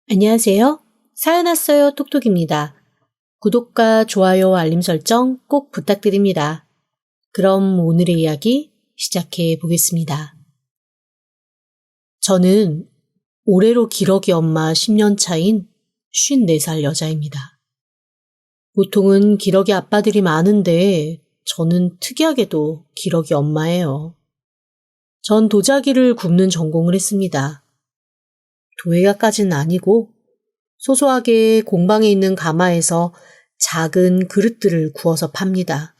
안녕하세요. 사연 왔어요 톡톡입니다. 구독과 좋아요 알림 설정 꼭 부탁드립니다. 그럼 오늘의 이야기 시작해 보겠습니다. 저는 올해로 기러기 엄마 10년 차인 54살 여자입니다. 보통은 기러기 아빠들이 많은데 저는 특이하게도 기러기 엄마예요. 전 도자기를 굽는 전공을 했습니다. 도예가까지는 아니고 소소하게 공방에 있는 가마에서 작은 그릇들을 구워서 팝니다.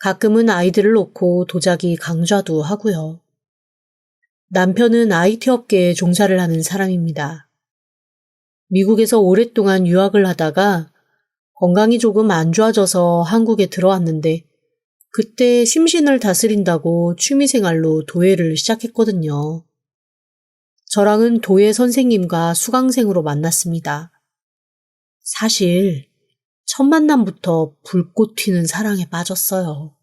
가끔은 아이들을 놓고 도자기 강좌도 하고요. 남편은 IT 업계에 종사를 하는 사람입니다. 미국에서 오랫동안 유학을 하다가 건강이 조금 안 좋아져서 한국에 들어왔는데 그때 심신을 다스린다고 취미생활로 도예를 시작했거든요. 저랑은 도예 선생님과 수강생으로 만났습니다. 사실 첫 만남부터 불꽃 튀는 사랑에 빠졌어요.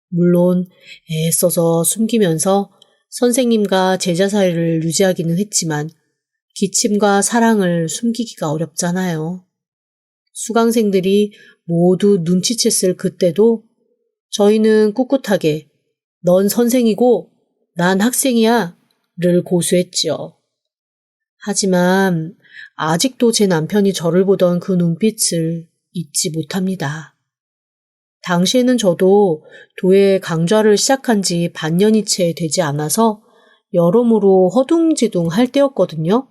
물론 애써서 숨기면서 선생님과 제자 사이를 유지하기는 했지만 기침과 사랑을 숨기기가 어렵잖아요. 수강생들이 모두 눈치챘을 그때도 저희는 꿋꿋하게 넌 선생이고 난 학생이야 를 고수했지요. 하지만 아직도 제 남편이 저를 보던 그 눈빛을 잊지 못합니다. 당시에는 저도 도예 강좌를 시작한 지 반년이 채 되지 않아서 여러모로 허둥지둥 할 때였거든요.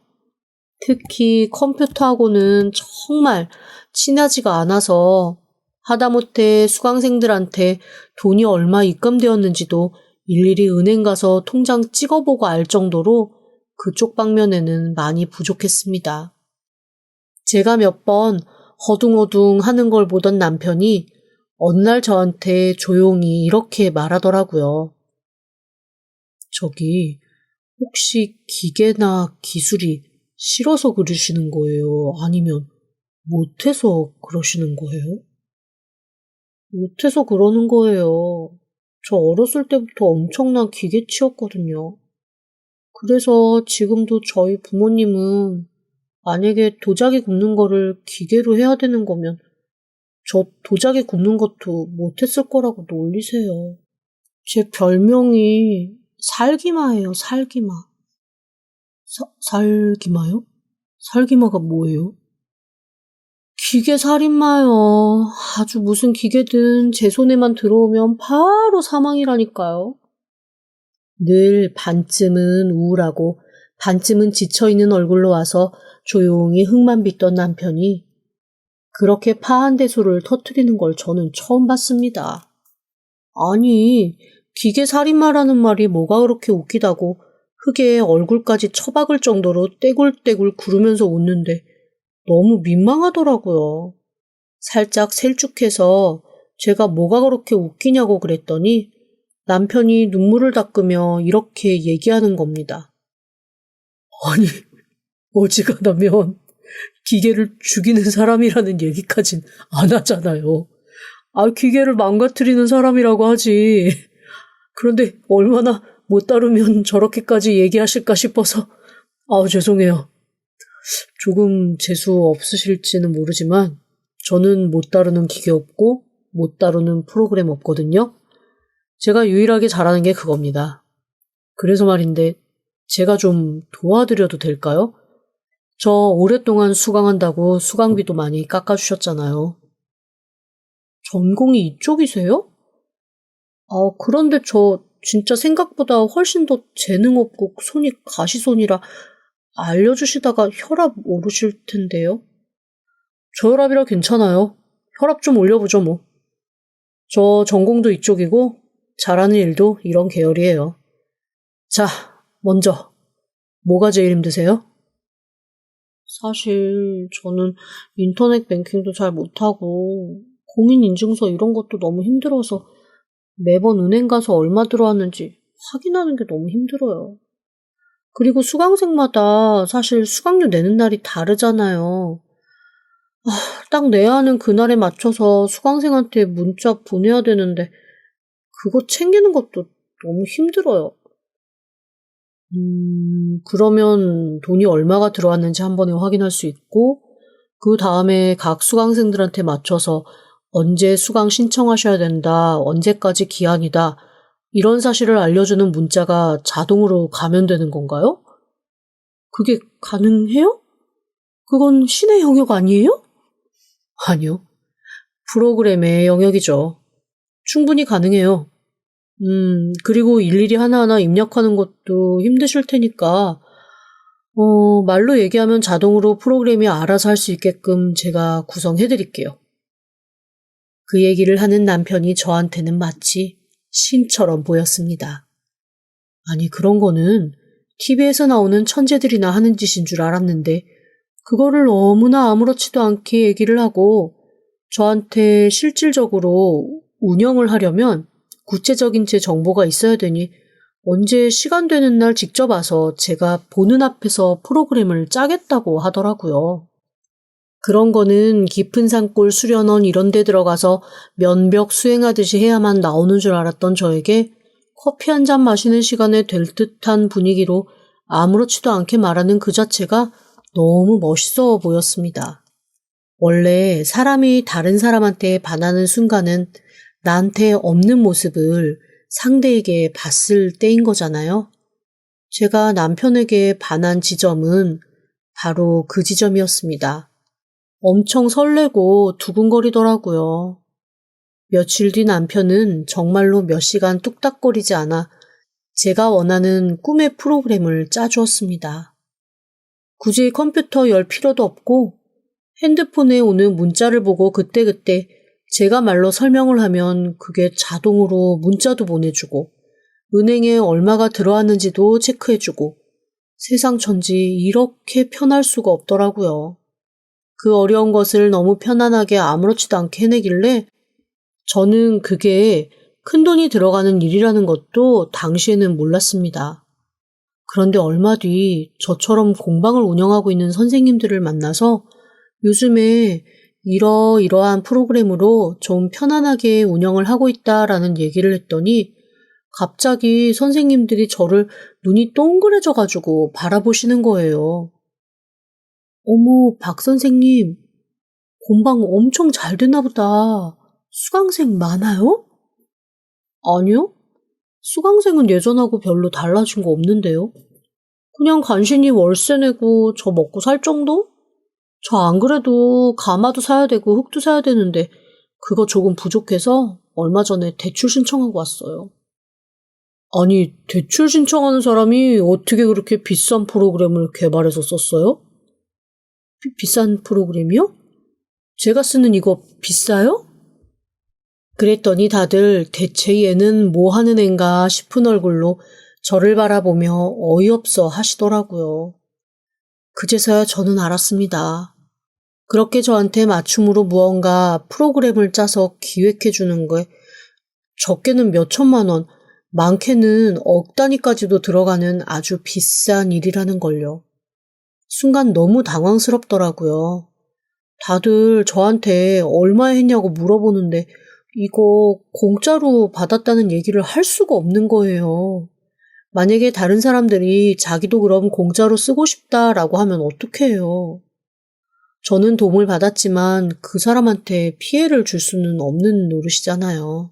특히 컴퓨터하고는 정말 친하지가 않아서 하다못해 수강생들한테 돈이 얼마 입금되었는지도 일일이 은행 가서 통장 찍어보고 알 정도로 그쪽 방면에는 많이 부족했습니다. 제가 몇 번 허둥허둥 하는 걸 보던 남편이 어느 날 저한테 조용히 이렇게 말하더라고요. 저기 혹시 기계나 기술이 싫어서 그러시는 거예요? 아니면 못해서 그러시는 거예요? 못해서 그러는 거예요. 저 어렸을 때부터 엄청난 기계치였거든요. 그래서 지금도 저희 부모님은 만약에 도자기 굽는 거를 기계로 해야 되는 거면 저 도자기 굽는 것도 못했을 거라고 놀리세요. 제 별명이 살기마예요, 살기마. 살기마요? 살기마가 뭐예요? 기계 살인마요. 아주 무슨 기계든 제 손에만 들어오면 바로 사망이라니까요. 늘 반쯤은 우울하고 반쯤은 지쳐있는 얼굴로 와서 조용히 흙만 빚던 남편이 그렇게 파한대소를 터뜨리는 걸 저는 처음 봤습니다. 아니, 기계 살인마라는 말이 뭐가 그렇게 웃기다고 흙에 얼굴까지 처박을 정도로 떼굴떼굴 구르면서 웃는데 너무 민망하더라고요. 살짝 셀쭉해서 제가 뭐가 그렇게 웃기냐고 그랬더니 남편이 눈물을 닦으며 이렇게 얘기하는 겁니다. 아니, 어지간하면 기계를 죽이는 사람이라는 얘기까진 안 하잖아요. 기계를 망가뜨리는 사람이라고 하지. 그런데 얼마나 못 다루면 저렇게까지 얘기하실까 싶어서 죄송해요. 조금 재수 없으실지는 모르지만 저는 못 다루는 기계 없고 못 다루는 프로그램 없거든요. 제가 유일하게 잘하는 게 그겁니다. 그래서 말인데 제가 좀 도와드려도 될까요? 저 오랫동안 수강한다고 수강비도 많이 깎아주셨잖아요. 전공이 이쪽이세요? 그런데 저 진짜 생각보다 훨씬 더 재능 없고 손이 가시손이라 알려주시다가 혈압 오르실 텐데요. 저혈압이라 괜찮아요. 혈압 좀 올려보죠 뭐. 저 전공도 이쪽이고 잘하는 일도 이런 계열이에요. 자, 먼저 뭐가 제일 힘드세요? 사실 저는 인터넷 뱅킹도 잘 못하고 공인인증서 이런 것도 너무 힘들어서 매번 은행 가서 얼마 들어왔는지 확인하는 게 너무 힘들어요. 그리고 수강생마다 사실 수강료 내는 날이 다르잖아요. 딱 내야 하는 그날에 맞춰서 수강생한테 문자 보내야 되는데 그거 챙기는 것도 너무 힘들어요. 그러면 돈이 얼마가 들어왔는지 한 번에 확인할 수 있고, 그 다음에 각 수강생들한테 맞춰서 언제 수강 신청하셔야 된다, 언제까지 기한이다, 이런 사실을 알려주는 문자가 자동으로 감염되는 건가요? 그게 가능해요? 그건 신의 영역 아니에요? 아니요. 프로그램의 영역이죠. 충분히 가능해요. 그리고 일일이 하나하나 입력하는 것도 힘드실 테니까, 말로 얘기하면 자동으로 프로그램이 알아서 할 수 있게끔 제가 구성해드릴게요. 그 얘기를 하는 남편이 저한테는 마치 신처럼 보였습니다. 아니, 그런 거는 TV에서 나오는 천재들이나 하는 짓인 줄 알았는데, 그거를 너무나 아무렇지도 않게 얘기를 하고, 저한테 실질적으로 운영을 하려면 구체적인 제 정보가 있어야 되니 언제 시간 되는 날 직접 와서 제가 보는 앞에서 프로그램을 짜겠다고 하더라고요. 그런 거는 깊은 산골 수련원 이런 데 들어가서 면벽 수행하듯이 해야만 나오는 줄 알았던 저에게 커피 한 잔 마시는 시간에 될 듯한 분위기로 아무렇지도 않게 말하는 그 자체가 너무 멋있어 보였습니다. 원래 사람이 다른 사람한테 반하는 순간은 나한테 없는 모습을 상대에게 봤을 때인 거잖아요. 제가 남편에게 반한 지점은 바로 그 지점이었습니다. 엄청 설레고 두근거리더라고요. 며칠 뒤 남편은 정말로 몇 시간 뚝딱거리지 않아 제가 원하는 꿈의 프로그램을 짜주었습니다. 굳이 컴퓨터 열 필요도 없고 핸드폰에 오는 문자를 보고 그때그때 제가 말로 설명을 하면 그게 자동으로 문자도 보내주고 은행에 얼마가 들어왔는지도 체크해주고 세상 천지 이렇게 편할 수가 없더라고요. 그 어려운 것을 너무 편안하게 아무렇지도 않게 해내길래 저는 그게 큰돈이 들어가는 일이라는 것도 당시에는 몰랐습니다. 그런데 얼마 뒤 저처럼 공방을 운영하고 있는 선생님들을 만나서 요즘에 이러이러한 프로그램으로 좀 편안하게 운영을 하고 있다라는 얘기를 했더니 갑자기 선생님들이 저를 눈이 동그래져가지고 바라보시는 거예요. 어머, 박 선생님, 공방 엄청 잘 되나 보다. 수강생 많아요? 아니요. 수강생은 예전하고 별로 달라진 거 없는데요. 그냥 간신히 월세 내고 저 먹고 살 정도? 저 안 그래도 가마도 사야 되고 흙도 사야 되는데 그거 조금 부족해서 얼마 전에 대출 신청하고 왔어요. 아니, 대출 신청하는 사람이 어떻게 그렇게 비싼 프로그램을 개발해서 썼어요? 비싼 프로그램이요? 제가 쓰는 이거 비싸요? 그랬더니 다들 대체 얘는 뭐 하는 앤가 싶은 얼굴로 저를 바라보며 어이없어 하시더라고요. 그제서야 저는 알았습니다. 그렇게 저한테 맞춤으로 무언가 프로그램을 짜서 기획해 주는 게 적게는 몇 천만 원, 많게는 억 단위까지도 들어가는 아주 비싼 일이라는 걸요. 순간 너무 당황스럽더라고요. 다들 저한테 얼마 했냐고 물어보는데 이거 공짜로 받았다는 얘기를 할 수가 없는 거예요. 만약에 다른 사람들이 자기도 그럼 공짜로 쓰고 싶다라고 하면 어떡해요. 저는 도움을 받았지만 그 사람한테 피해를 줄 수는 없는 노릇이잖아요.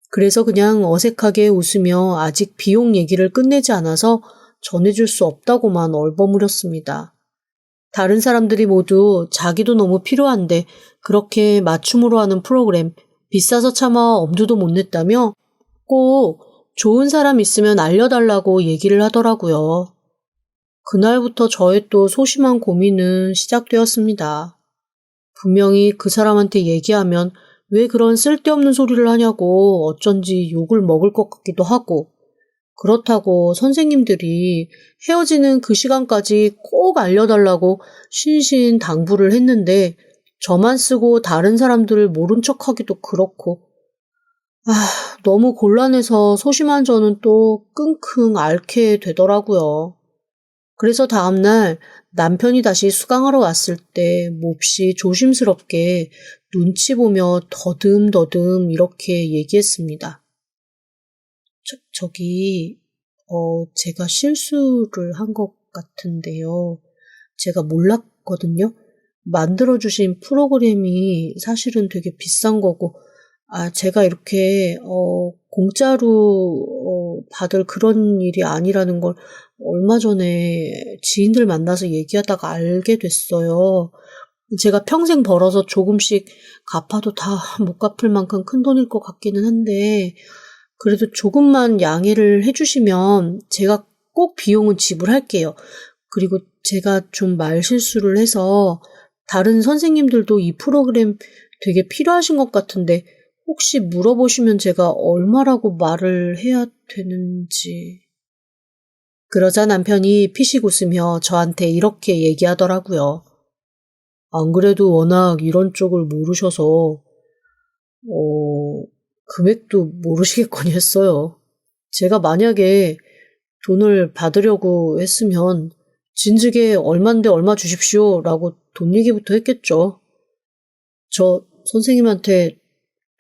그래서 그냥 어색하게 웃으며 아직 비용 얘기를 끝내지 않아서 전해줄 수 없다고만 얼버무렸습니다. 다른 사람들이 모두 자기도 너무 필요한데 그렇게 맞춤으로 하는 프로그램 비싸서 차마 엄두도 못 냈다며 꼭 좋은 사람 있으면 알려달라고 얘기를 하더라고요. 그날부터 저의 또 소심한 고민은 시작되었습니다. 분명히 그 사람한테 얘기하면 왜 그런 쓸데없는 소리를 하냐고 어쩐지 욕을 먹을 것 같기도 하고 그렇다고 선생님들이 헤어지는 그 시간까지 꼭 알려달라고 신신당부를 했는데 저만 쓰고 다른 사람들을 모른 척하기도 그렇고 너무 곤란해서 소심한 저는 또 끙끙 앓게 되더라고요. 그래서 다음날 남편이 다시 수강하러 왔을 때 몹시 조심스럽게 눈치 보며 더듬더듬 이렇게 얘기했습니다. 저기 제가 실수를 한 것 같은데요. 제가 몰랐거든요. 만들어주신 프로그램이 사실은 되게 비싼 거고, 제가 이렇게, 공짜로, 받을 그런 일이 아니라는 걸 얼마 전에 지인들 만나서 얘기하다가 알게 됐어요. 제가 평생 벌어서 조금씩 갚아도 다 못 갚을 만큼 큰 돈일 것 같기는 한데, 그래도 조금만 양해를 해주시면 제가 꼭 비용은 지불할게요. 그리고 제가 좀 말실수를 해서 다른 선생님들도 이 프로그램 되게 필요하신 것 같은데 혹시 물어보시면 제가 얼마라고 말을 해야 되는지. 그러자 남편이 피식 웃으며 저한테 이렇게 얘기하더라고요. 안 그래도 워낙 이런 쪽을 모르셔서 금액도 모르시겠거니 했어요. 제가 만약에 돈을 받으려고 했으면 진즉에 얼만데 얼마 주십시오 라고 돈 얘기부터 했겠죠. 저 선생님한테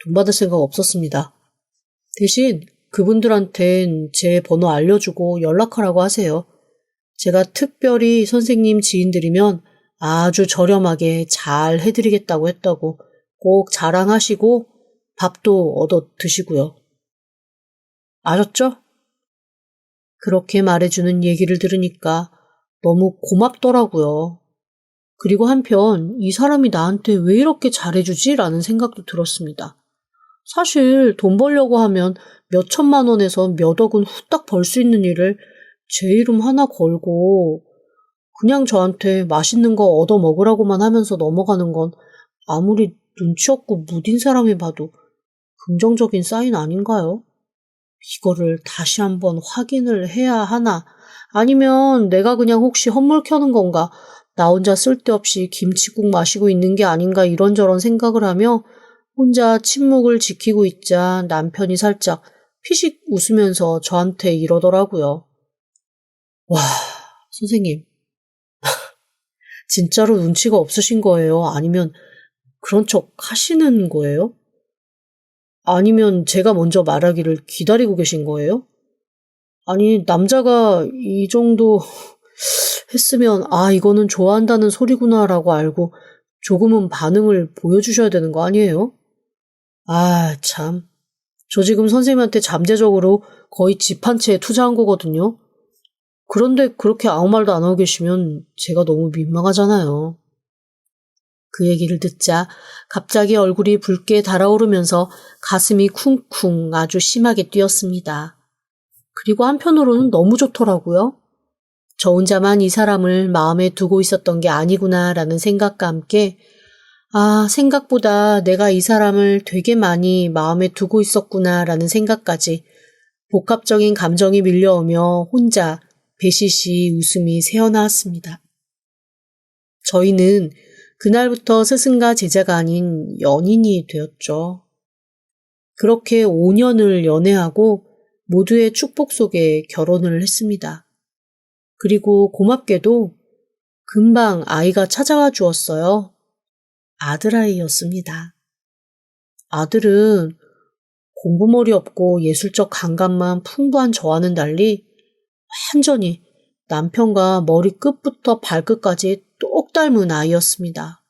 돈 받을 생각 없었습니다. 대신 그분들한텐 제 번호 알려주고 연락하라고 하세요. 제가 특별히 선생님 지인들이면 아주 저렴하게 잘 해드리겠다고 했다고 꼭 자랑하시고 밥도 얻어 드시고요. 아셨죠? 그렇게 말해주는 얘기를 들으니까 너무 고맙더라고요. 그리고 한편 이 사람이 나한테 왜 이렇게 잘해주지? 라는 생각도 들었습니다. 사실 돈 벌려고 하면 몇 천만 원에서 몇 억은 후딱 벌 수 있는 일을 제 이름 하나 걸고 그냥 저한테 맛있는 거 얻어 먹으라고만 하면서 넘어가는 건 아무리 눈치 없고 무딘 사람이 봐도 긍정적인 사인 아닌가요? 이거를 다시 한번 확인을 해야 하나? 아니면 내가 그냥 혹시 헛물 켜는 건가? 나 혼자 쓸데없이 김치국 마시고 있는 게 아닌가 이런저런 생각을 하며 혼자 침묵을 지키고 있자 남편이 살짝 피식 웃으면서 저한테 이러더라고요. 와, 선생님. 진짜로 눈치가 없으신 거예요? 아니면 그런 척 하시는 거예요? 아니면 제가 먼저 말하기를 기다리고 계신 거예요? 아니, 남자가 이 정도 했으면 이거는 좋아한다는 소리구나라고 알고 조금은 반응을 보여주셔야 되는 거 아니에요? 참. 저 지금 선생님한테 잠재적으로 거의 집 한 채에 투자한 거거든요. 그런데 그렇게 아무 말도 안 하고 계시면 제가 너무 민망하잖아요. 그 얘기를 듣자 갑자기 얼굴이 붉게 달아오르면서 가슴이 쿵쿵 아주 심하게 뛰었습니다. 그리고 한편으로는 너무 좋더라고요. 저 혼자만 이 사람을 마음에 두고 있었던 게 아니구나라는 생각과 함께 생각보다 내가 이 사람을 되게 많이 마음에 두고 있었구나라는 생각까지 복합적인 감정이 밀려오며 혼자 배시시 웃음이 새어나왔습니다. 저희는 그날부터 스승과 제자가 아닌 연인이 되었죠. 그렇게 5년을 연애하고 모두의 축복 속에 결혼을 했습니다. 그리고 고맙게도 금방 아이가 찾아와 주었어요. 아들아이였습니다. 아들은 공부머리 없고 예술적 감각만 풍부한 저와는 달리 완전히 남편과 머리 끝부터 발끝까지 똑 닮은 아이였습니다.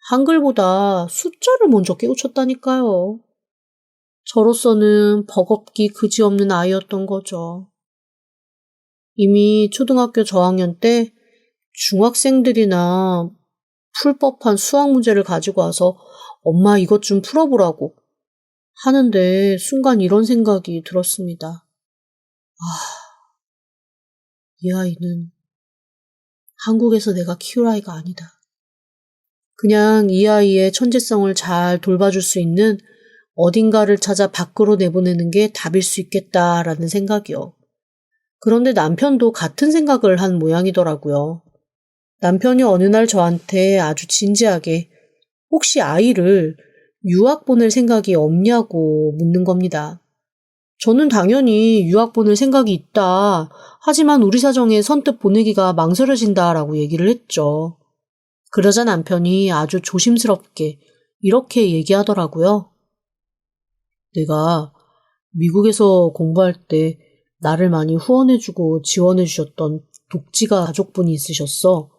한글보다 숫자를 먼저 깨우쳤다니까요. 저로서는 버겁기 그지없는 아이였던 거죠. 이미 초등학교 저학년 때 중학생들이나 풀 법한 수학 문제를 가지고 와서 엄마 이것 좀 풀어보라고 하는데 순간 이런 생각이 들었습니다. 이 아이는 한국에서 내가 키울 아이가 아니다. 그냥 이 아이의 천재성을 잘 돌봐줄 수 있는 어딘가를 찾아 밖으로 내보내는 게 답일 수 있겠다라는 생각이요. 그런데 남편도 같은 생각을 한 모양이더라고요. 남편이 어느 날 저한테 아주 진지하게 혹시 아이를 유학 보낼 생각이 없냐고 묻는 겁니다. 저는 당연히 유학 보낼 생각이 있다. 하지만 우리 사정에 선뜻 보내기가 망설여진다라고 얘기를 했죠. 그러자 남편이 아주 조심스럽게 이렇게 얘기하더라고요. 내가 미국에서 공부할 때 나를 많이 후원해주고 지원해주셨던 독지가 가족분이 있으셨어.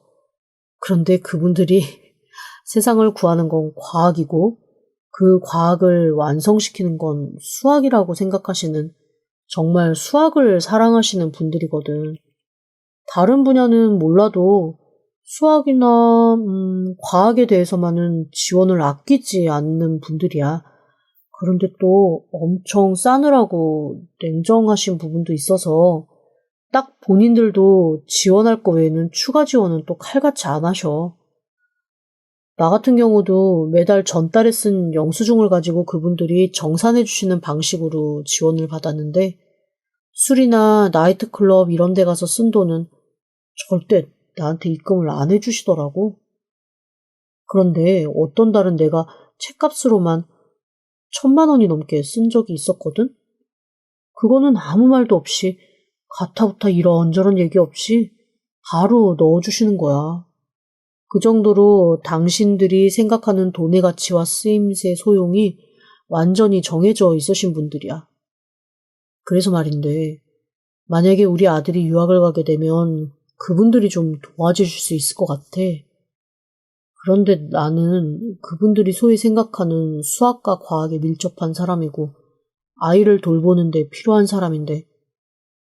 그런데 그분들이 세상을 구하는 건 과학이고 그 과학을 완성시키는 건 수학이라고 생각하시는 정말 수학을 사랑하시는 분들이거든. 다른 분야는 몰라도 수학이나 과학에 대해서만은 지원을 아끼지 않는 분들이야. 그런데 또 엄청 싸늘하고 냉정하신 부분도 있어서 딱 본인들도 지원할 거 외에는 추가 지원은 또 칼같이 안 하셔. 나 같은 경우도 매달 전달에 쓴 영수증을 가지고 그분들이 정산해 주시는 방식으로 지원을 받았는데 술이나 나이트클럽 이런 데 가서 쓴 돈은 절대 나한테 입금을 안 해주시더라고. 그런데 어떤 달은 내가 책값으로만 1,000만 원이 넘게 쓴 적이 있었거든? 그거는 아무 말도 없이 가타부타 이런저런 얘기 없이 바로 넣어주시는 거야. 그 정도로 당신들이 생각하는 돈의 가치와 쓰임새 소용이 완전히 정해져 있으신 분들이야. 그래서 말인데, 만약에 우리 아들이 유학을 가게 되면 그분들이 좀 도와주실 수 있을 것 같아. 그런데 나는 그분들이 소위 생각하는 수학과 과학에 밀접한 사람이고 아이를 돌보는데 필요한 사람인데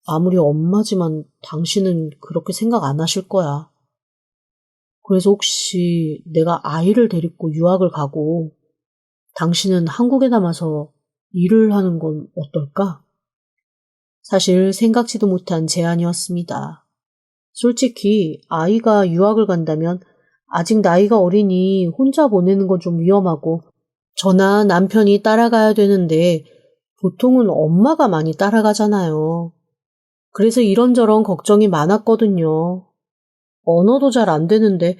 아무리 엄마지만 당신은 그렇게 생각 안 하실 거야. 그래서 혹시 내가 아이를 데리고 유학을 가고 당신은 한국에 남아서 일을 하는 건 어떨까? 사실 생각지도 못한 제안이었습니다. 솔직히 아이가 유학을 간다면 아직 나이가 어리니 혼자 보내는 건 좀 위험하고 저나 남편이 따라가야 되는데 보통은 엄마가 많이 따라가잖아요. 그래서 이런저런 걱정이 많았거든요. 언어도 잘 안 되는데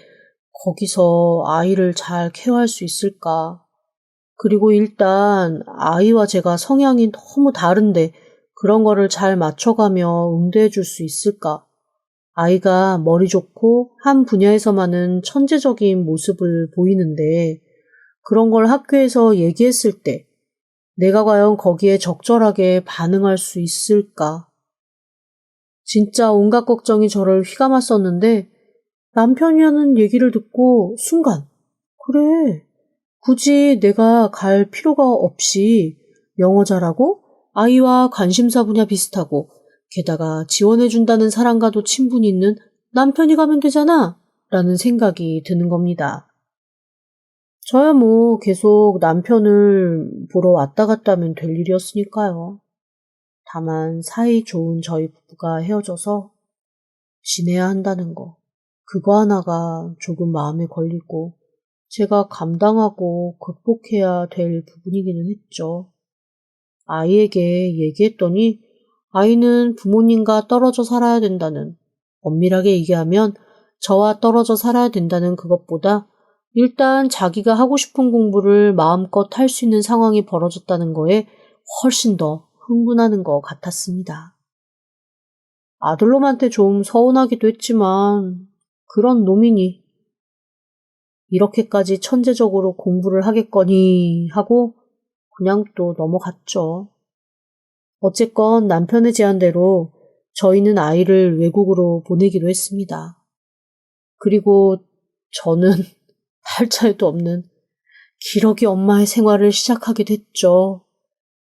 거기서 아이를 잘 케어할 수 있을까? 그리고 일단 아이와 제가 성향이 너무 다른데 그런 거를 잘 맞춰가며 응대해 줄 수 있을까? 아이가 머리 좋고 한 분야에서만은 천재적인 모습을 보이는데 그런 걸 학교에서 얘기했을 때 내가 과연 거기에 적절하게 반응할 수 있을까? 진짜 온갖 걱정이 저를 휘감았었는데 남편이 하는 얘기를 듣고 순간 그래, 굳이 내가 갈 필요가 없이 영어 잘하고 아이와 관심사 분야 비슷하고 게다가 지원해준다는 사람과도 친분이 있는 남편이 가면 되잖아 라는 생각이 드는 겁니다. 저야 뭐 계속 남편을 보러 왔다 갔다 하면 될 일이었으니까요. 다만 사이 좋은 저희 부부가 헤어져서 지내야 한다는 거, 그거 하나가 조금 마음에 걸리고 제가 감당하고 극복해야 될 부분이기는 했죠. 아이에게 얘기했더니 아이는 부모님과 떨어져 살아야 된다는, 엄밀하게 얘기하면 저와 떨어져 살아야 된다는 그것보다 일단 자기가 하고 싶은 공부를 마음껏 할 수 있는 상황이 벌어졌다는 거에 훨씬 더 흥분하는 것 같았습니다. 아들놈한테 좀 서운하기도 했지만 그런 놈이니 이렇게까지 천재적으로 공부를 하겠거니 하고 그냥 또 넘어갔죠. 어쨌건 남편의 제안대로 저희는 아이를 외국으로 보내기로 했습니다. 그리고 저는 팔자에도 없는 기러기 엄마의 생활을 시작하게 됐죠.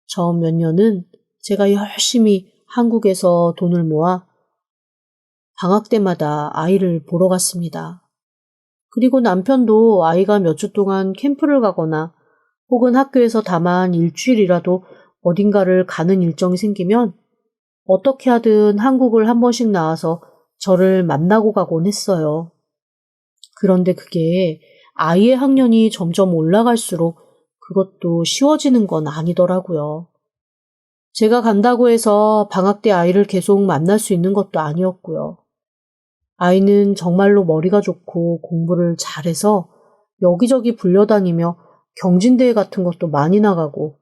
처음 몇 년은 제가 열심히 한국에서 돈을 모아 방학 때마다 아이를 보러 갔습니다. 그리고 남편도 아이가 몇 주 동안 캠프를 가거나 혹은 학교에서 다만 일주일이라도 어딘가를 가는 일정이 생기면 어떻게 하든 한국을 한 번씩 나와서 저를 만나고 가곤 했어요. 그런데 그게 아이의 학년이 점점 올라갈수록 그것도 쉬워지는 건 아니더라고요. 제가 간다고 해서 방학 때 아이를 계속 만날 수 있는 것도 아니었고요. 아이는 정말로 머리가 좋고 공부를 잘해서 여기저기 불려다니며 경진대회 같은 것도 많이 나가고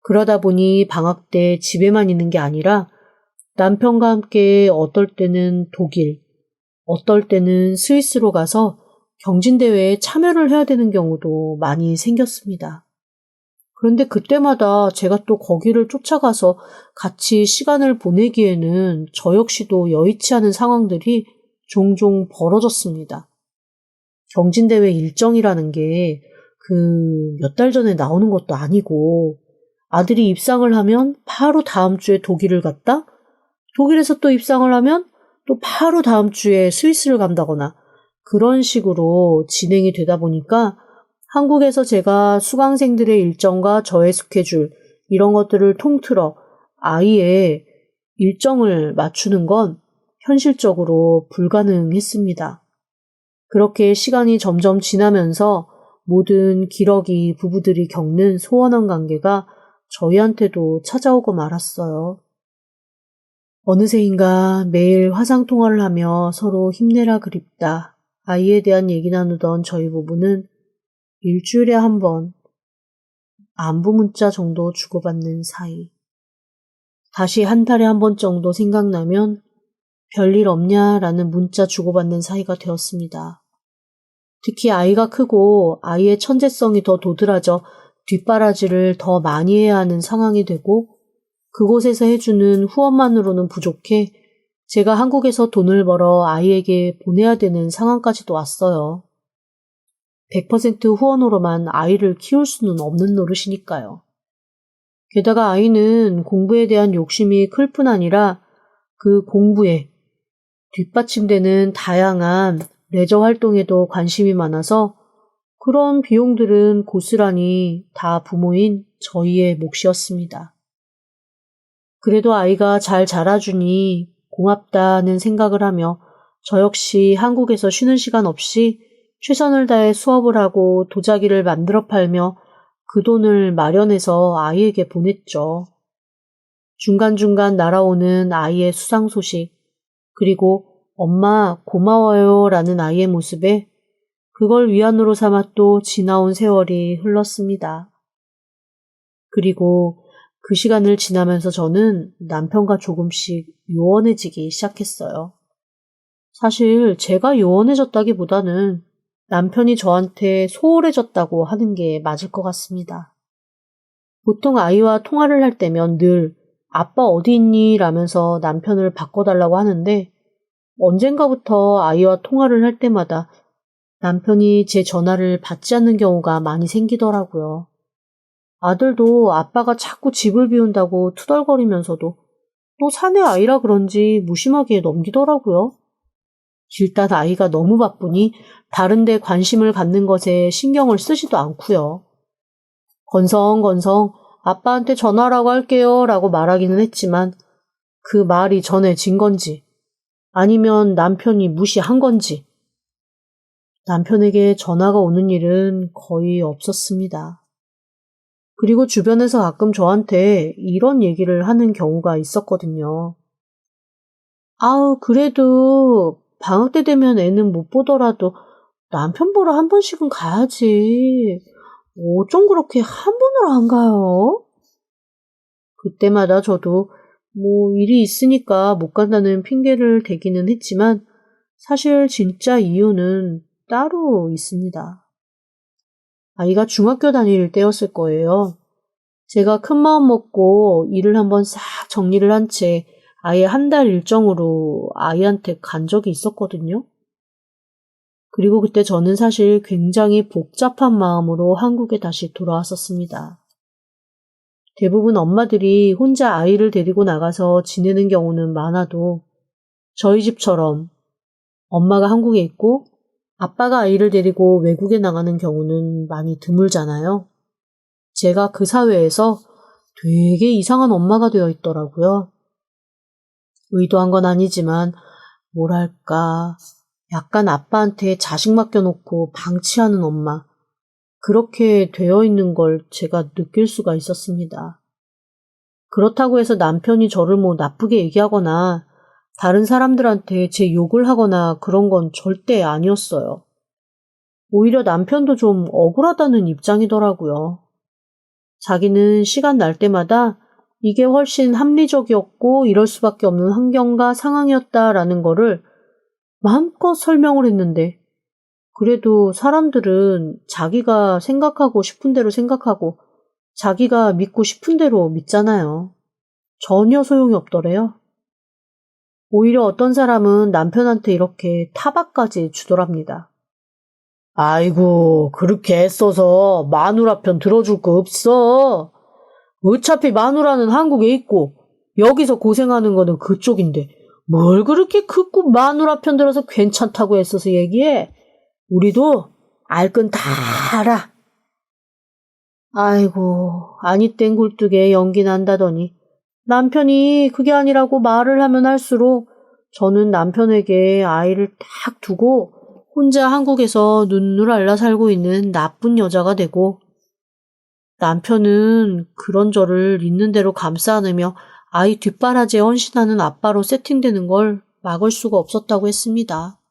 그러다 보니 방학 때 집에만 있는 게 아니라 남편과 함께 어떨 때는 독일, 어떨 때는 스위스로 가서 경진대회에 참여를 해야 되는 경우도 많이 생겼습니다. 그런데 그때마다 제가 또 거기를 쫓아가서 같이 시간을 보내기에는 저 역시도 여의치 않은 상황들이 종종 벌어졌습니다. 경진대회 일정이라는 게 몇 달 전에 나오는 것도 아니고 아들이 입상을 하면 바로 다음 주에 독일을 갔다? 독일에서 또 입상을 하면 또 바로 다음 주에 스위스를 간다거나 그런 식으로 진행이 되다 보니까 한국에서 제가 수강생들의 일정과 저의 스케줄 이런 것들을 통틀어 아이의 일정을 맞추는 건 현실적으로 불가능했습니다. 그렇게 시간이 점점 지나면서 모든 기러기 부부들이 겪는 소원한 관계가 저희한테도 찾아오고 말았어요. 어느새인가 매일 화상통화를 하며 서로 힘내라 그립다. 아이에 대한 얘기 나누던 저희 부부는 일주일에 한 번 안부 문자 정도 주고받는 사이. 다시 한 달에 한 번 정도 생각나면 별일 없냐라는 문자 주고받는 사이가 되었습니다. 특히 아이가 크고 아이의 천재성이 더 도드라져 뒷바라지를 더 많이 해야 하는 상황이 되고 그곳에서 해주는 후원만으로는 부족해 제가 한국에서 돈을 벌어 아이에게 보내야 되는 상황까지도 왔어요. 100% 후원으로만 아이를 키울 수는 없는 노릇이니까요. 게다가 아이는 공부에 대한 욕심이 클 뿐 아니라 그 공부에 뒷받침되는 다양한 레저 활동에도 관심이 많아서 그런 비용들은 고스란히 다 부모인 저희의 몫이었습니다. 그래도 아이가 잘 자라주니 고맙다는 생각을 하며 저 역시 한국에서 쉬는 시간 없이 최선을 다해 수업을 하고 도자기를 만들어 팔며 그 돈을 마련해서 아이에게 보냈죠. 중간중간 날아오는 아이의 수상 소식, 그리고 엄마 고마워요 라는 아이의 모습에 그걸 위안으로 삼아 또 지나온 세월이 흘렀습니다. 그리고 그 시간을 지나면서 저는 남편과 조금씩 요원해지기 시작했어요. 사실 제가 요원해졌다기보다는 남편이 저한테 소홀해졌다고 하는 게 맞을 것 같습니다. 보통 아이와 통화를 할 때면 늘 아빠 어디 있니? 라면서 남편을 바꿔달라고 하는데 언젠가부터 아이와 통화를 할 때마다 남편이 제 전화를 받지 않는 경우가 많이 생기더라고요. 아들도 아빠가 자꾸 집을 비운다고 투덜거리면서도 또 사내 아이라 그런지 무심하게 넘기더라고요. 일단 아이가 너무 바쁘니 다른 데 관심을 갖는 것에 신경을 쓰지도 않고요. 건성건성 아빠한테 전화라고 할게요 라고 말하기는 했지만 그 말이 전해진 건지 아니면 남편이 무시한 건지 남편에게 전화가 오는 일은 거의 없었습니다. 그리고 주변에서 가끔 저한테 이런 얘기를 하는 경우가 있었거든요. 아우, 그래도 방학 때 되면 애는 못 보더라도 남편 보러 한 번씩은 가야지. 어쩜 그렇게 한 번으로 안 가요? 그때마다 저도 일이 있으니까 못 간다는 핑계를 대기는 했지만 사실 진짜 이유는 따로 있습니다. 아이가 중학교 다닐 때였을 거예요. 제가 큰 마음 먹고 일을 한번 싹 정리를 한 채 아예 한 달 일정으로 아이한테 간 적이 있었거든요. 그리고 그때 저는 사실 굉장히 복잡한 마음으로 한국에 다시 돌아왔었습니다. 대부분 엄마들이 혼자 아이를 데리고 나가서 지내는 경우는 많아도 저희 집처럼 엄마가 한국에 있고 아빠가 아이를 데리고 외국에 나가는 경우는 많이 드물잖아요. 제가 그 사회에서 되게 이상한 엄마가 되어 있더라고요. 의도한 건 아니지만 뭐랄까 약간 아빠한테 자식 맡겨놓고 방치하는 엄마 그렇게 되어 있는 걸 제가 느낄 수가 있었습니다. 그렇다고 해서 남편이 저를 나쁘게 얘기하거나 다른 사람들한테 제 욕을 하거나 그런 건 절대 아니었어요. 오히려 남편도 좀 억울하다는 입장이더라고요. 자기는 시간 날 때마다 이게 훨씬 합리적이었고 이럴 수밖에 없는 환경과 상황이었다라는 거를 마음껏 설명을 했는데 그래도 사람들은 자기가 생각하고 싶은 대로 생각하고 자기가 믿고 싶은 대로 믿잖아요. 전혀 소용이 없더래요. 오히려 어떤 사람은 남편한테 이렇게 타박까지 주더랍니다. 아이고, 그렇게 애써서 마누라 편 들어줄 거 없어. 어차피 마누라는 한국에 있고 여기서 고생하는 거는 그쪽인데 뭘 그렇게 극구 마누라 편 들어서 괜찮다고 애써서 얘기해. 우리도 알 건 다 알아. 아이고, 아니 땐 굴뚝에 연기 난다더니 남편이 그게 아니라고 말을 하면 할수록 저는 남편에게 아이를 딱 두고 혼자 한국에서 눈물 앓아 살고 있는 나쁜 여자가 되고, 남편은 그런 저를 있는 대로 감싸 안으며 아이 뒷바라지에 헌신하는 아빠로 세팅되는 걸 막을 수가 없었다고 했습니다.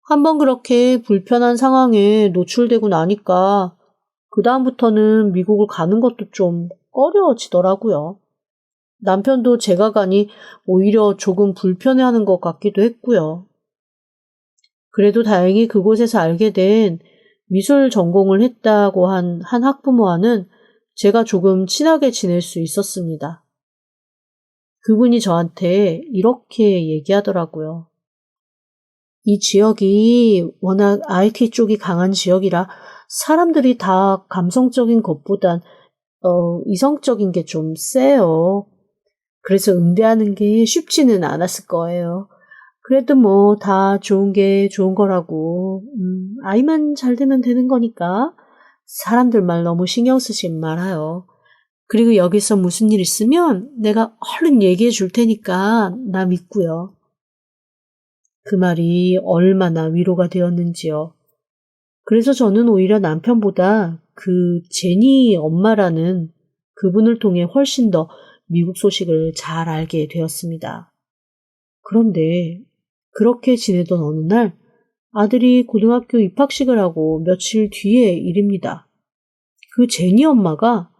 한번 그렇게 불편한 상황에 노출되고 나니까 그 다음부터는 미국을 가는 것도 좀 꺼려지더라고요. 남편도 제가 가니 오히려 조금 불편해하는 것 같기도 했고요. 그래도 다행히 그곳에서 알게 된 미술 전공을 했다고 한 학부모와는 제가 조금 친하게 지낼 수 있었습니다. 그분이 저한테 이렇게 얘기하더라고요. 이 지역이 워낙 IT 쪽이 강한 지역이라 사람들이 다 감성적인 것보단 이성적인 게 좀 세요. 그래서 응대하는 게 쉽지는 않았을 거예요. 그래도 뭐 다 좋은 게 좋은 거라고. 아이만 잘 되면 되는 거니까 사람들 말 너무 신경 쓰지 말아요. 그리고 여기서 무슨 일 있으면 내가 얼른 얘기해 줄 테니까 나 믿고요. 그 말이 얼마나 위로가 되었는지요. 그래서 저는 오히려 남편보다 그 제니 엄마라는 그분을 통해 훨씬 더 미국 소식을 잘 알게 되었습니다. 그런데 그렇게 지내던 어느 날 아들이 고등학교 입학식을 하고 며칠 뒤의 일입니다. 그 제니 엄마가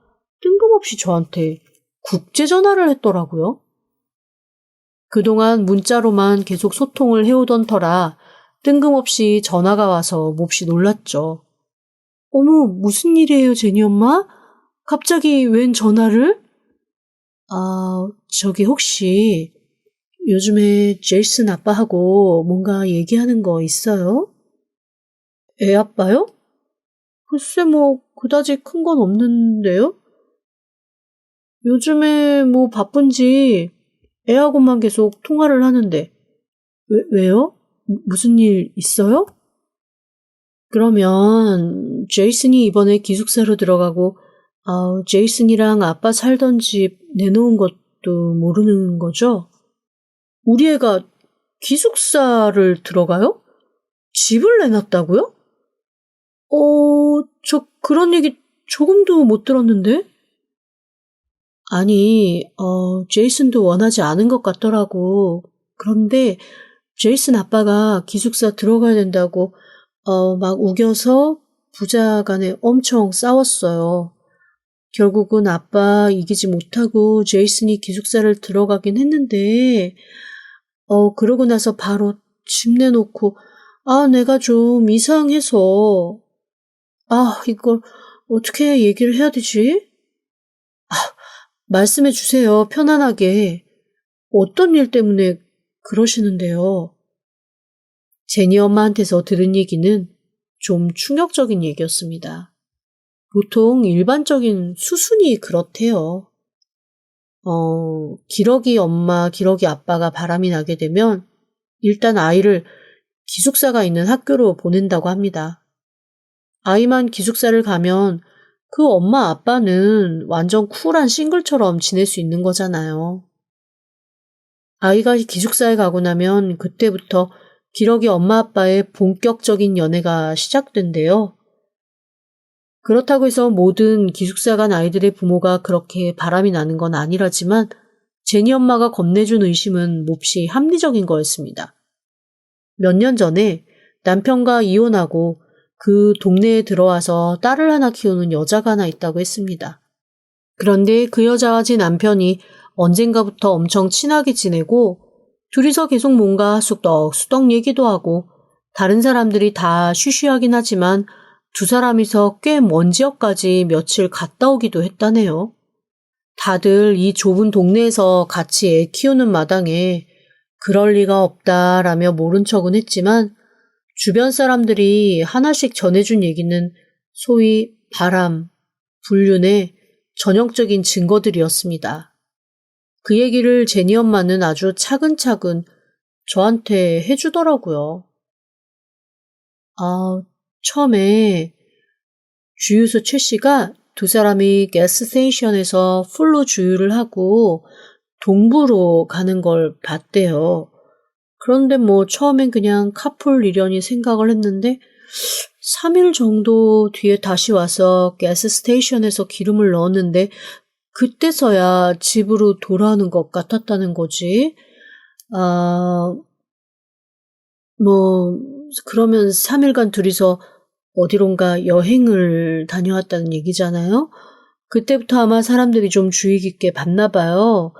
뜬금없이 저한테 국제 전화를 했더라고요. 그동안 문자로만 계속 소통을 해오던 터라 뜬금없이 전화가 와서 몹시 놀랐죠. 어머, 무슨 일이에요, 제니 엄마? 갑자기 웬 전화를? 저기 혹시 요즘에 제이슨 아빠하고 뭔가 얘기하는 거 있어요? 애 아빠요? 글쎄 뭐 그다지 큰 건 없는데요? 요즘에 뭐 바쁜지 애하고만 계속 통화를 하는데 왜요? 무슨 일 있어요? 그러면 제이슨이 이번에 기숙사로 들어가고 제이슨이랑 아빠 살던 집 내놓은 것도 모르는 거죠? 우리 애가 기숙사를 들어가요? 집을 내놨다고요? 저 그런 얘기 조금도 못 들었는데? 아니, 제이슨도 원하지 않은 것 같더라고. 그런데 제이슨 아빠가 기숙사 들어가야 된다고 막 우겨서 부자 간에 엄청 싸웠어요. 결국은 아빠 이기지 못하고 제이슨이 기숙사를 들어가긴 했는데 그러고 나서 바로 집 내놓고 내가 좀 이상해서 이걸 어떻게 얘기를 해야 되지? 말씀해 주세요. 편안하게. 어떤 일 때문에 그러시는데요? 제니 엄마한테서 들은 얘기는 좀 충격적인 얘기였습니다. 보통 일반적인 수순이 그렇대요. 기러기 엄마, 기러기 아빠가 바람이 나게 되면 일단 아이를 기숙사가 있는 학교로 보낸다고 합니다. 아이만 기숙사를 가면 그 엄마 아빠는 완전 쿨한 싱글처럼 지낼 수 있는 거잖아요. 아이가 기숙사에 가고 나면 그때부터 기러기 엄마 아빠의 본격적인 연애가 시작된대요. 그렇다고 해서 모든 기숙사 간 아이들의 부모가 그렇게 바람이 나는 건 아니라지만 제니 엄마가 건네준 의심은 몹시 합리적인 거였습니다. 몇 년 전에 남편과 이혼하고 그 동네에 들어와서 딸을 하나 키우는 여자가 하나 있다고 했습니다. 그런데 그 여자와 제 남편이 언젠가부터 엄청 친하게 지내고 둘이서 계속 뭔가 수덕수덕 얘기도 하고 다른 사람들이 다 쉬쉬하긴 하지만 두 사람이서 꽤 먼 지역까지 며칠 갔다 오기도 했다네요. 다들 이 좁은 동네에서 같이 애 키우는 마당에 그럴 리가 없다라며 모른 척은 했지만 주변 사람들이 하나씩 전해준 얘기는 소위 바람, 불륜의 전형적인 증거들이었습니다. 그 얘기를 제니 엄마는 아주 차근차근 저한테 해주더라고요. 처음에 주유소 최 씨가 두 사람이 가스스테이션에서 풀로 주유를 하고 동부로 가는 걸 봤대요. 그런데 처음엔 그냥 카풀 이려니 생각을 했는데 3일 정도 뒤에 다시 와서 가스스테이션에서 기름을 넣었는데 그때서야 집으로 돌아오는 것 같았다는 거지. 그러면 3일간 둘이서 어디론가 여행을 다녀왔다는 얘기잖아요. 그때부터 아마 사람들이 좀 주의 깊게 봤나 봐요.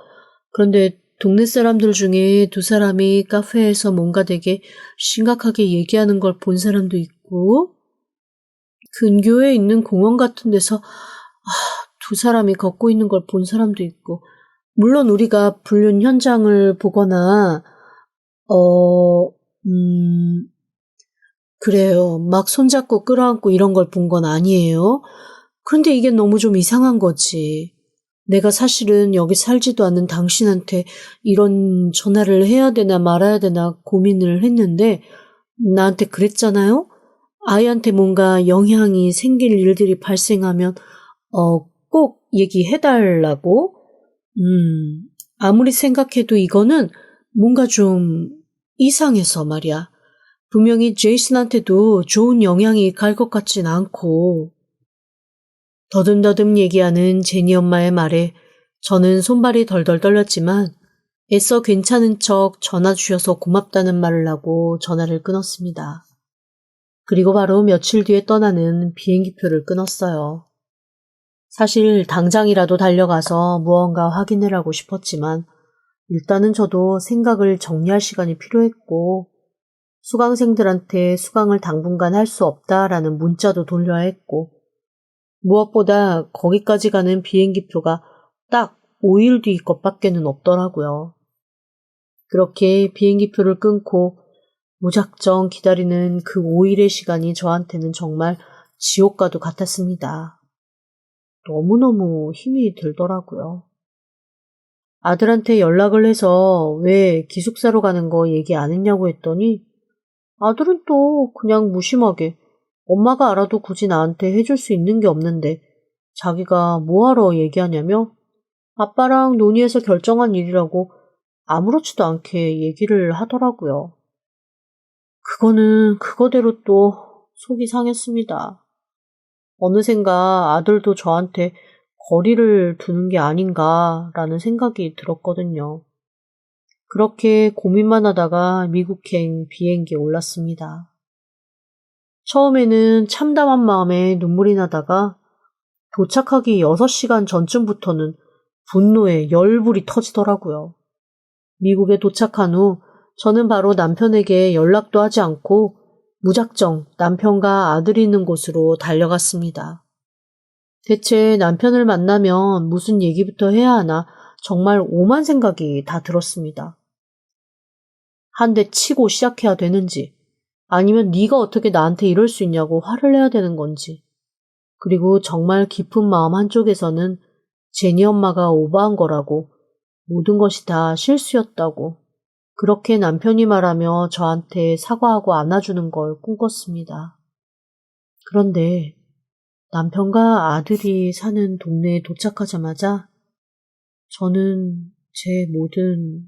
그런데 동네 사람들 중에 두 사람이 카페에서 뭔가 되게 심각하게 얘기하는 걸 본 사람도 있고, 근교에 있는 공원 같은 데서 두 사람이 걷고 있는 걸 본 사람도 있고, 물론 우리가 불륜 현장을 보거나 그래요. 막 손잡고 끌어안고 이런 걸 본 건 아니에요. 그런데 이게 너무 좀 이상한 거지. 내가 사실은 여기 살지도 않는 당신한테 이런 전화를 해야 되나 말아야 되나 고민을 했는데 나한테 그랬잖아요. 아이한테 뭔가 영향이 생길 일들이 발생하면 꼭 얘기해달라고. 아무리 생각해도 이거는 뭔가 좀 이상해서 말이야. 분명히 제이슨한테도 좋은 영향이 갈 것 같진 않고. 더듬더듬 얘기하는 제니 엄마의 말에 저는 손발이 덜덜 떨렸지만 애써 괜찮은 척 전화 주셔서 고맙다는 말을 하고 전화를 끊었습니다. 그리고 바로 며칠 뒤에 떠나는 비행기표를 끊었어요. 사실 당장이라도 달려가서 무언가 확인을 하고 싶었지만 일단은 저도 생각을 정리할 시간이 필요했고 수강생들한테 수강을 당분간 할 수 없다라는 문자도 돌려야 했고 무엇보다 거기까지 가는 비행기표가 딱 5일 뒤 것밖에는 없더라고요. 그렇게 비행기표를 끊고 무작정 기다리는 그 5일의 시간이 저한테는 정말 지옥과도 같았습니다. 너무너무 힘이 들더라고요. 아들한테 연락을 해서 왜 기숙사로 가는 거 얘기 안 했냐고 했더니 아들은 또 그냥 무심하게 엄마가 알아도 굳이 나한테 해줄 수 있는 게 없는데 자기가 뭐하러 얘기하냐며 아빠랑 논의해서 결정한 일이라고 아무렇지도 않게 얘기를 하더라고요. 그거는 그거대로 또 속이 상했습니다. 어느샌가 아들도 저한테 거리를 두는 게 아닌가라는 생각이 들었거든요. 그렇게 고민만 하다가 미국행 비행기에 올랐습니다. 처음에는 참담한 마음에 눈물이 나다가 도착하기 6시간 전쯤부터는 분노에 열불이 터지더라고요. 미국에 도착한 후 저는 바로 남편에게 연락도 하지 않고 무작정 남편과 아들이 있는 곳으로 달려갔습니다. 대체 남편을 만나면 무슨 얘기부터 해야 하나 정말 오만 생각이 다 들었습니다. 한 대 치고 시작해야 되는지 아니면 네가 어떻게 나한테 이럴 수 있냐고 화를 내야 되는 건지 그리고 정말 깊은 마음 한쪽에서는 제니 엄마가 오버한 거라고 모든 것이 다 실수였다고 그렇게 남편이 말하며 저한테 사과하고 안아주는 걸 꿈꿨습니다. 그런데 남편과 아들이 사는 동네에 도착하자마자 저는 제 모든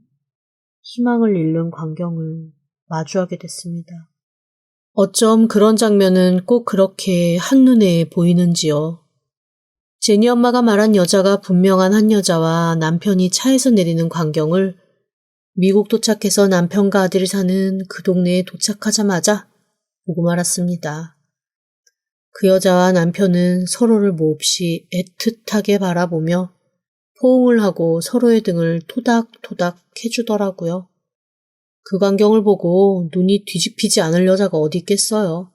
희망을 잃는 광경을 마주하게 됐습니다. 어쩜 그런 장면은 꼭 그렇게 한눈에 보이는지요. 제니 엄마가 말한 여자가 분명한 한 여자와 남편이 차에서 내리는 광경을 미국 도착해서 남편과 아들이 사는 그 동네에 도착하자마자 보고 말았습니다. 그 여자와 남편은 서로를 몹시 애틋하게 바라보며 포옹을 하고 서로의 등을 토닥토닥 해주더라고요. 그 광경을 보고 눈이 뒤집히지 않을 여자가 어디 있겠어요.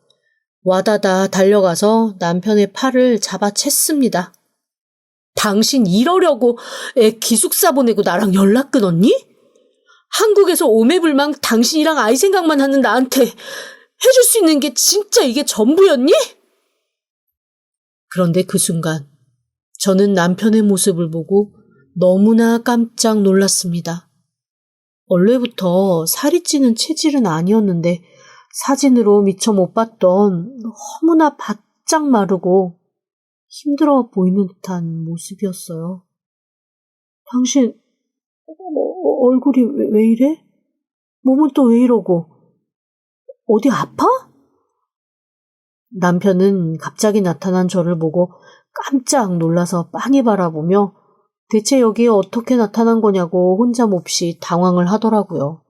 와다다 달려가서 남편의 팔을 잡아챘습니다. 당신 이러려고 애 기숙사 보내고 나랑 연락 끊었니? 한국에서 오매불망 당신이랑 아이 생각만 하는 나한테 해줄 수 있는 게 진짜 이게 전부였니? 그런데 그 순간 저는 남편의 모습을 보고 너무나 깜짝 놀랐습니다. 원래부터 살이 찌는 체질은 아니었는데 사진으로 미처 못 봤던 너무나 바짝 마르고 힘들어 보이는 듯한 모습이었어요. 당신 얼굴이 왜 이래? 몸은 또 왜 이러고? 어디 아파? 남편은 갑자기 나타난 저를 보고 깜짝 놀라서 빤히 바라보며 대체 여기에 어떻게 나타난 거냐고 혼자 몹시 당황을 하더라고요.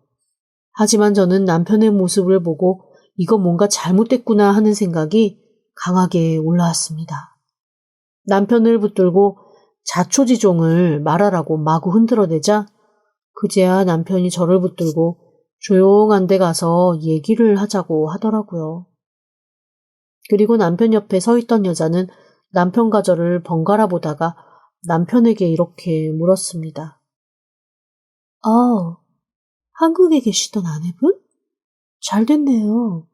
하지만 저는 남편의 모습을 보고 이거 뭔가 잘못됐구나 하는 생각이 강하게 올라왔습니다. 남편을 붙들고 자초지종을 말하라고 마구 흔들어대자 그제야 남편이 저를 붙들고 조용한 데 가서 얘기를 하자고 하더라고요. 그리고 남편 옆에 서 있던 여자는 남편과 저를 번갈아 보다가 남편에게 이렇게 물었습니다. 한국에 계시던 아내분? 잘 됐네요.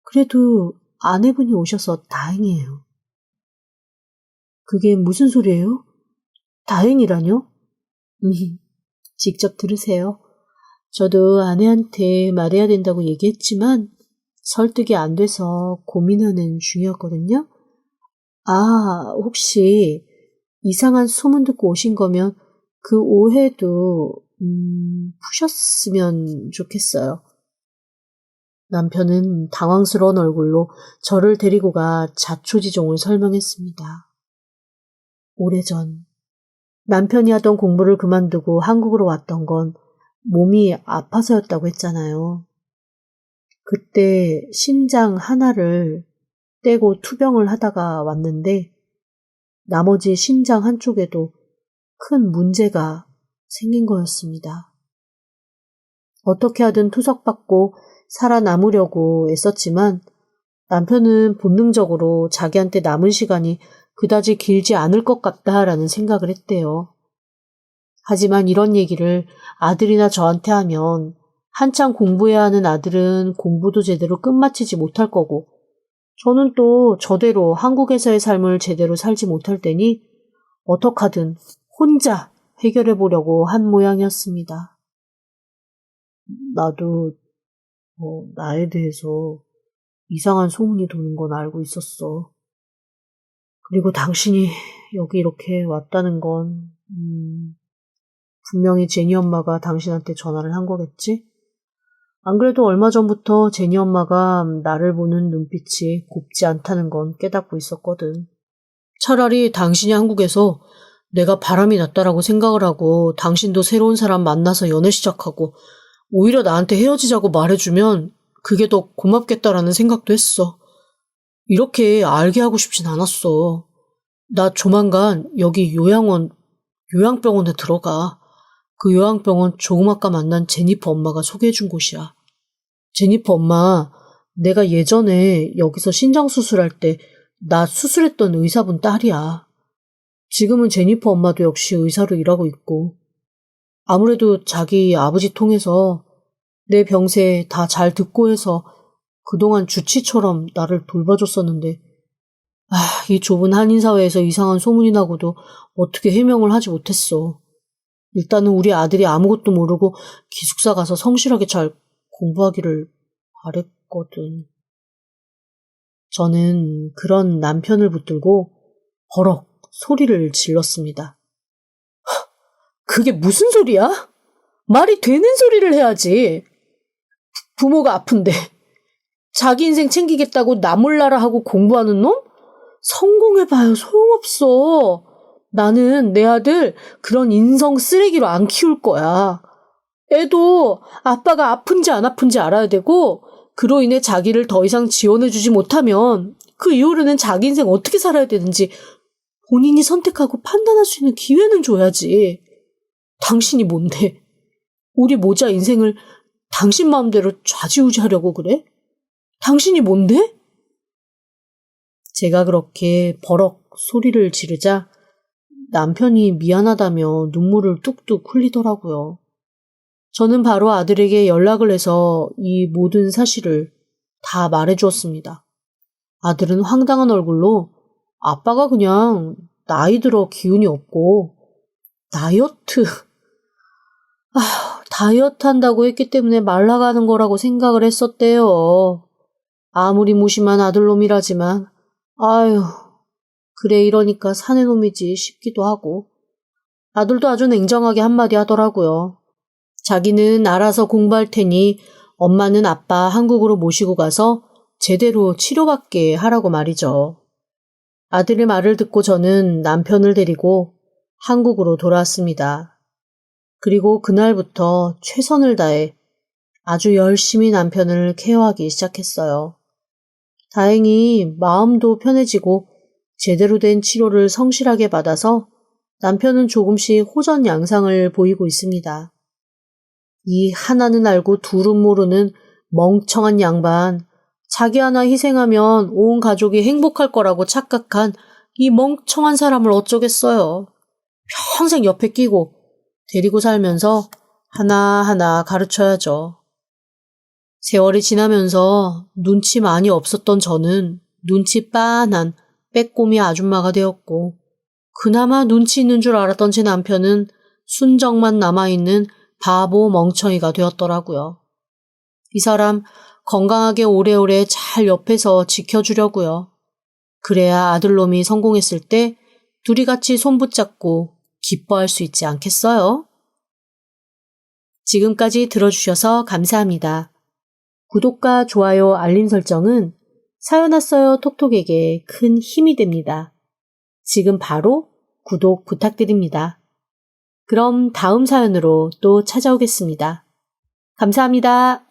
그래도 아내분이 오셔서 다행이에요. 그게 무슨 소리예요? 다행이라뇨? 직접 들으세요. 저도 아내한테 말해야 된다고 얘기했지만 설득이 안 돼서 고민하는 중이었거든요. 혹시 이상한 소문 듣고 오신 거면 그 오해도 푸셨으면 좋겠어요. 남편은 당황스러운 얼굴로 저를 데리고 가 자초지종을 설명했습니다. 오래전 남편이 하던 공부를 그만두고 한국으로 왔던 건 몸이 아파서였다고 했잖아요. 그때 신장 하나를 떼고 투병을 하다가 왔는데 나머지 신장 한쪽에도 큰 문제가 생긴 거였습니다. 어떻게 하든 투석받고 살아남으려고 애썼지만 남편은 본능적으로 자기한테 남은 시간이 그다지 길지 않을 것 같다라는 생각을 했대요. 하지만 이런 얘기를 아들이나 저한테 하면 한창 공부해야 하는 아들은 공부도 제대로 끝마치지 못할 거고 저는 또 저대로 한국에서의 삶을 제대로 살지 못할 테니 어떡하든 혼자 해결해 보려고 한 모양이었습니다. 나도 나에 대해서 이상한 소문이 도는 건 알고 있었어. 그리고 당신이 여기 이렇게 왔다는 건 분명히 제니 엄마가 당신한테 전화를 한 거겠지? 안 그래도 얼마 전부터 제니 엄마가 나를 보는 눈빛이 곱지 않다는 건 깨닫고 있었거든. 차라리 당신이 한국에서 내가 바람이 났다라고 생각을 하고 당신도 새로운 사람 만나서 연애 시작하고 오히려 나한테 헤어지자고 말해주면 그게 더 고맙겠다라는 생각도 했어. 이렇게 알게 하고 싶진 않았어. 나 조만간 여기 요양병원에 들어가. 그 요양병원 조금 아까 만난 제니퍼 엄마가 소개해준 곳이야. 제니퍼 엄마, 내가 예전에 여기서 신장 수술할 때 나 수술했던 의사분 딸이야. 지금은 제니퍼 엄마도 역시 의사로 일하고 있고 아무래도 자기 아버지 통해서 내 병세 다 잘 듣고 해서 그동안 주치처럼 나를 돌봐줬었는데 이 좁은 한인사회에서 이상한 소문이 나고도 어떻게 해명을 하지 못했어. 일단은 우리 아들이 아무것도 모르고 기숙사 가서 성실하게 잘 공부하기를 바랬거든. 저는 그런 남편을 붙들고 버럭 소리를 질렀습니다. 그게 무슨 소리야? 말이 되는 소리를 해야지. 부모가 아픈데 자기 인생 챙기겠다고 나 몰라라 하고 공부하는 놈? 성공해봐요 소용없어. 나는 내 아들 그런 인성 쓰레기로 안 키울 거야. 애도 아빠가 아픈지 안 아픈지 알아야 되고 그로 인해 자기를 더 이상 지원해주지 못하면 그 이후로는 자기 인생 어떻게 살아야 되는지 본인이 선택하고 판단할 수 있는 기회는 줘야지. 당신이 뭔데? 우리 모자 인생을 당신 마음대로 좌지우지하려고 그래? 당신이 뭔데? 제가 그렇게 버럭 소리를 지르자 남편이 미안하다며 눈물을 뚝뚝 흘리더라고요. 저는 바로 아들에게 연락을 해서 이 모든 사실을 다 말해주었습니다. 아들은 황당한 얼굴로 아빠가 그냥 나이 들어 기운이 없고 다이어트 한다고 했기 때문에 말라가는 거라고 생각을 했었대요. 아무리 무심한 아들놈이라지만 아유 그래 이러니까 사내 놈이지 싶기도 하고 아들도 아주 냉정하게 한마디 하더라고요. 자기는 알아서 공부할 테니 엄마는 아빠 한국으로 모시고 가서 제대로 치료받게 하라고 말이죠. 아들의 말을 듣고 저는 남편을 데리고 한국으로 돌아왔습니다. 그리고 그날부터 최선을 다해 아주 열심히 남편을 케어하기 시작했어요. 다행히 마음도 편해지고 제대로 된 치료를 성실하게 받아서 남편은 조금씩 호전 양상을 보이고 있습니다. 이 하나는 알고 둘은 모르는 멍청한 양반, 자기 하나 희생하면 온 가족이 행복할 거라고 착각한 이 멍청한 사람을 어쩌겠어요. 평생 옆에 끼고 데리고 살면서 하나하나 가르쳐야죠. 세월이 지나면서 눈치 많이 없었던 저는 눈치 빤한 빼꼼이 아줌마가 되었고 그나마 눈치 있는 줄 알았던 제 남편은 순정만 남아있는 바보 멍청이가 되었더라고요. 이 사람 건강하게 오래오래 잘 옆에서 지켜주려고요. 그래야 아들놈이 성공했을 때 둘이 같이 손 붙잡고 기뻐할 수 있지 않겠어요? 지금까지 들어주셔서 감사합니다. 구독과 좋아요, 알림 설정은 사연 왔어요 톡톡에게 큰 힘이 됩니다. 지금 바로 구독 부탁드립니다. 그럼 다음 사연으로 또 찾아오겠습니다. 감사합니다.